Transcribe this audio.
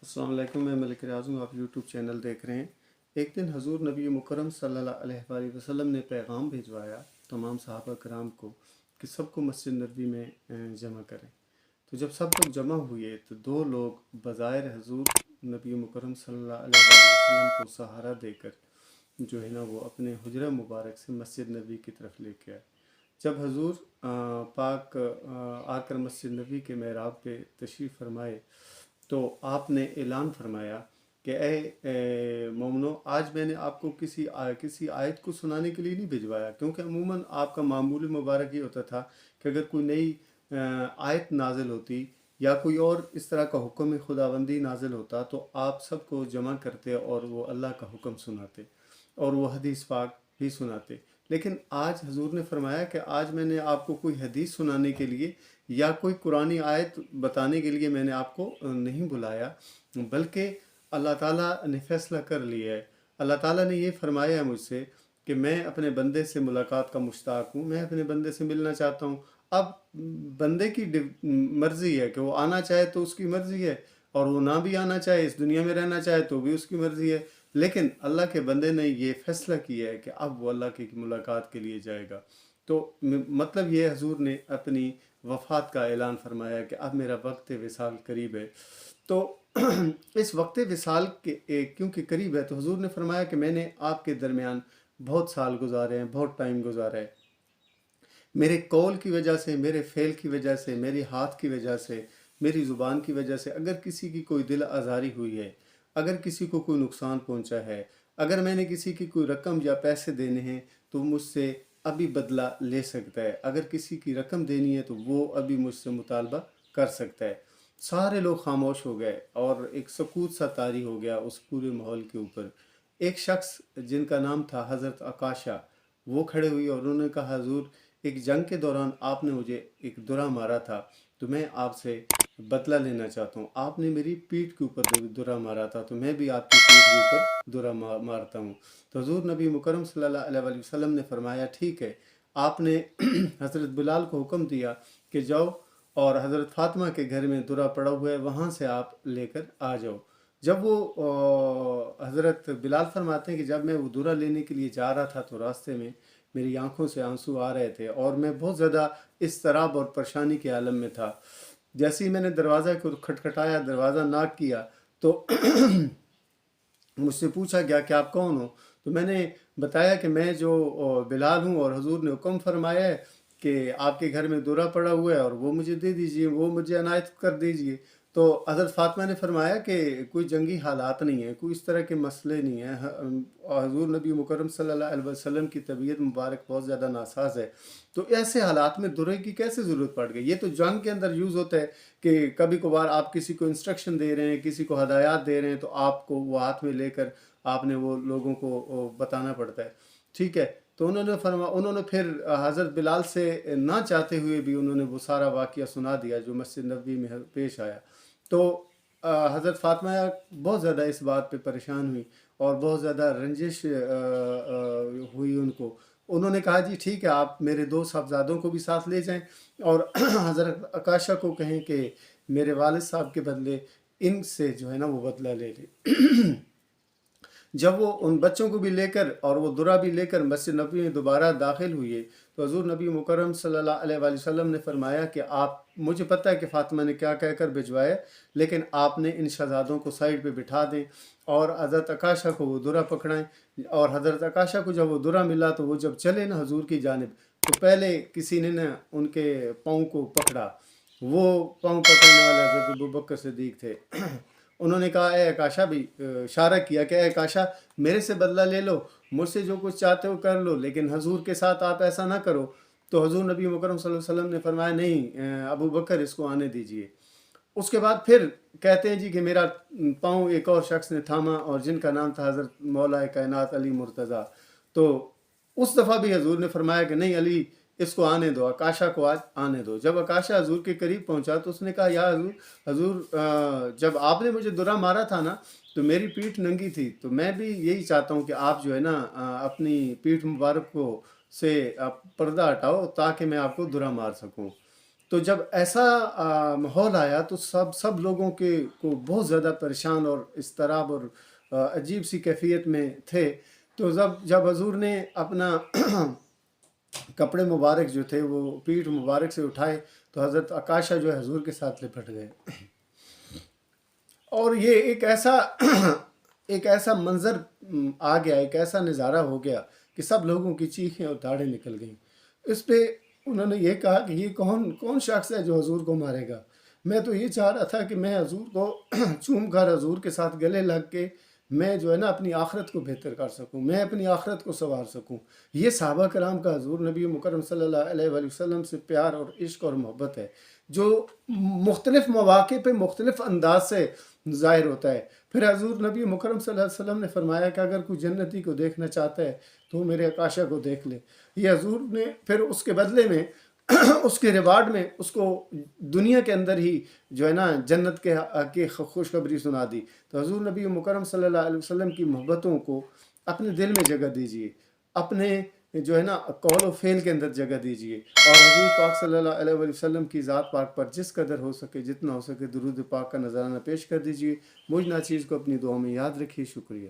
السلام علیکم، میں ملک ریاض ہوں۔ آپ یوٹیوب چینل دیکھ رہے ہیں۔ ایک دن حضور نبی مکرم صلی اللہ علیہ وآلہ وسلم نے پیغام بھیجوایا تمام صحابہ کرام کو کہ سب کو مسجد نبوی میں جمع کریں۔ تو جب سب لوگ جمع ہوئے تو دو لوگ بظاہر حضور نبی مکرم صلی اللہ علیہ وآلہ وسلم کو سہارا دے کر جو ہے نا وہ اپنے حجرہ مبارک سے مسجد نبوی کی طرف لے کے آئے۔ جب حضور پاک آ کر مسجد نبوی کے محراب پہ تشریف فرمائے تو آپ نے اعلان فرمایا کہ اے مومنو، آج میں نے آپ کو کسی آیت کو سنانے کے لیے نہیں بھجوایا، کیونکہ عموماً آپ کا معمول مبارک یہ ہوتا تھا کہ اگر کوئی نئی آیت نازل ہوتی یا کوئی اور اس طرح کا حکم خداوندی نازل ہوتا تو آپ سب کو جمع کرتے اور وہ اللہ کا حکم سناتے اور وہ حدیث پاک ہی سناتے۔ لیکن آج حضور نے فرمایا کہ آج میں نے آپ کو کوئی حدیث سنانے کے لیے یا کوئی قرآنی آیت بتانے کے لیے میں نے آپ کو نہیں بلایا، بلکہ اللہ تعالیٰ نے فیصلہ کر لیا ہے۔ اللہ تعالیٰ نے یہ فرمایا ہے مجھ سے کہ میں اپنے بندے سے ملاقات کا مشتاق ہوں، میں اپنے بندے سے ملنا چاہتا ہوں۔ اب بندے کی مرضی ہے کہ وہ آنا چاہے تو اس کی مرضی ہے، اور وہ نہ بھی آنا چاہے، اس دنیا میں رہنا چاہے تو بھی اس کی مرضی ہے۔ لیکن اللہ کے بندے نے یہ فیصلہ کیا ہے کہ اب وہ اللہ کی ملاقات کے لیے جائے گا۔ تو مطلب یہ حضور نے اپنی وفات کا اعلان فرمایا کہ اب میرا وقت وصال قریب ہے۔ تو اس وقت وصال کے کیونکہ قریب ہے تو حضور نے فرمایا کہ میں نے آپ کے درمیان بہت سال گزارے ہیں، بہت ٹائم گزارا ہے، میرے قول کی وجہ سے، میرے فعل کی وجہ سے، میری ہاتھ کی وجہ سے، میری زبان کی وجہ سے اگر کسی کی کوئی دل آزاری ہوئی ہے، اگر کسی کو کوئی نقصان پہنچا ہے، اگر میں نے کسی کی کوئی رقم یا پیسے دینے ہیں تو مجھ سے ابھی بدلہ لے سکتا ہے، اگر کسی کی رقم دینی ہے تو وہ ابھی مجھ سے مطالبہ کر سکتا ہے۔ سارے لوگ خاموش ہو گئے اور ایک سکوت سا طاری ہو گیا اس پورے ماحول کے اوپر۔ ایک شخص جن کا نام تھا حضرت عکاشہ، وہ کھڑے ہوئی اور انہوں نے کہا حضور، ایک جنگ کے دوران آپ نے مجھے ایک درہ مارا تھا تو میں آپ سے بدلہ لینا چاہتا ہوں۔ آپ نے میری پیٹھ کے اوپر درہ مارا تھا تو میں بھی آپ کی پیٹھ کے اوپر درہ مارتا ہوں۔ تو حضور نبی مکرم صلی اللہ علیہ وآلہ وسلم نے فرمایا ٹھیک ہے۔ آپ نے حضرت بلال کو حکم دیا کہ جاؤ اور حضرت فاطمہ کے گھر میں درہ پڑا ہوا ہے، وہاں سے آپ لے کر آ جاؤ۔ جب وہ حضرت بلال فرماتے ہیں کہ جب میں وہ درہ لینے کے لیے جا رہا تھا تو راستے میں میری آنکھوں سے آنسو آ رہے تھے اور میں بہت زیادہ اضطراب اور پریشانی کے عالم میں تھا۔ جیسے ہی میں نے دروازہ کو کھٹکھٹایا، دروازہ ناک کیا تو مجھ سے پوچھا گیا کہ آپ کون ہو؟ تو میں نے بتایا کہ میں جو بلال ہوں اور حضور نے حکم فرمایا ہے کہ آپ کے گھر میں درہ پڑا ہوا ہے اور وہ مجھے دے دیجئے، وہ مجھے عنایت کر دیجئے۔ تو حضرت فاطمہ نے فرمایا کہ کوئی جنگی حالات نہیں ہیں، کوئی اس طرح کے مسئلے نہیں ہیں، حضور نبی مکرم صلی اللہ علیہ وسلم کی طبیعت مبارک بہت زیادہ ناساز ہے، تو ایسے حالات میں درے کی کیسے ضرورت پڑ گئی؟ یہ تو جنگ کے اندر یوز ہوتا ہے کہ کبھی کبھار آپ کسی کو انسٹرکشن دے رہے ہیں، کسی کو ہدایات دے رہے ہیں تو آپ کو وہ ہاتھ میں لے کر آپ نے وہ لوگوں کو بتانا پڑتا ہے، ٹھیک ہے۔ تو انہوں نے پھر حضرت بلال سے نہ چاہتے ہوئے بھی انہوں نے وہ سارا واقعہ سنا دیا جو مسجد نبوی میں پیش آیا۔ تو حضرت فاطمہ بہت زیادہ اس بات پہ پریشان ہوئی اور بہت زیادہ رنجش ہوئی ان کو۔ انہوں نے کہا جی ٹھیک ہے، آپ میرے دو صاحبزادوں کو بھی ساتھ لے جائیں اور حضرت عکاشہ کو کہیں کہ میرے والد صاحب کے بدلے ان سے جو ہے نا وہ بدلہ لے لے۔ جب وہ ان بچوں کو بھی لے کر اور وہ درہ بھی لے کر مسجد نبوی میں دوبارہ داخل ہوئے تو حضور نبی مکرم صلی اللہ علیہ وآلہ وسلم نے فرمایا کہ آپ، مجھے پتہ ہے کہ فاطمہ نے کیا کہہ کر بھجوایا، لیکن آپ نے ان شہزادوں کو سائڈ پہ بٹھا دیں اور حضرت عکاشہ کو وہ درہ پکڑائیں۔ اور حضرت عکاشہ کو جب وہ درہ ملا تو وہ جب چلے نا حضور کی جانب تو پہلے کسی نے نا ان کے پاؤں کو پکڑا، وہ پاؤں پکڑنے والے حضرت ابوبکر صدیق تھے۔ انہوں نے کہا اے عکاشہ، بھی اشارہ کیا کہ اے عکاشہ میرے سے بدلہ لے لو، مجھ سے جو کچھ چاہتے ہو کر لو، لیکن حضور کے ساتھ آپ ایسا نہ کرو۔ تو حضور نبی مکرم صلی اللہ علیہ وسلم نے فرمایا نہیں ابوبکر، اس کو آنے دیجئے۔ اس کے بعد پھر کہتے ہیں جی کہ میرا پاؤں ایک اور شخص نے تھاما اور جن کا نام تھا حضرت مولا کائنات علی مرتضیٰ۔ تو اس دفعہ بھی حضور نے فرمایا کہ نہیں علی، اس کو آنے دو، عکاشہ کو آج آنے دو۔ جب عکاشہ حضور کے قریب پہنچا تو اس نے کہا یا حضور جب آپ نے مجھے درہ مارا تھا نا تو میری پیٹھ ننگی تھی، تو میں بھی یہی چاہتا ہوں کہ آپ جو ہے نا اپنی پیٹھ مبارک کو سے پردہ ہٹاؤ تاکہ میں آپ کو درہ مار سکوں۔ تو جب ایسا ماحول آیا تو سب لوگوں کو بہت زیادہ پریشان اور اضطراب اور عجیب سی کیفیت میں تھے. تو جب حضور نے اپنا کپڑے مبارک جو تھے وہ پیٹھ مبارک سے اٹھائے تو حضرت عکاشہ جو ہے حضور کے ساتھ لپٹ گئے. اور یہ ایک ایسا منظر آ گیا، ایک ایسا نظارہ ہو گیا کہ سب لوگوں کی چیخیں اور داڑھیں نکل گئیں. اس پہ انہوں نے یہ کہا کہ یہ کون شخص ہے جو حضور کو مارے گا. میں تو یہ چاہ رہا تھا کہ میں حضور کو چوم کر حضور کے ساتھ گلے لگ کے میں جو ہے نا اپنی آخرت کو بہتر کر سکوں، میں اپنی آخرت کو سنوار سکوں. یہ صحابہ کرام کا حضور نبی مکرم صلی اللہ علیہ وآلہ وسلم سے پیار اور عشق اور محبت ہے جو مختلف مواقع پہ مختلف انداز سے ظاہر ہوتا ہے. پھر حضور نبی مکرم صلی اللہ علیہ وسلم نے فرمایا کہ اگر کوئی جنتی کو دیکھنا چاہتا ہے تو میرے عکاشہ کو دیکھ لے. یہ حضور نے پھر اس کے بدلے میں اس کے ریوارڈ میں اس کو دنیا کے اندر ہی جو ہے نا جنت کے خوشخبری سنا دی. تو حضور نبی مکرم صلی اللہ علیہ وسلم کی محبتوں کو اپنے دل میں جگہ دیجیے، اپنے جو ہے نا قول و فعل کے اندر جگہ دیجیے، اور حضور پاک صلی اللہ علیہ وآلہ وسلم کی ذات پاک پر جس قدر ہو سکے جتنا ہو سکے درود پاک کا نذرانہ پیش کر دیجیے. مجھ ناچیز کو اپنی دعاؤں میں یاد رکھیے. شکریہ.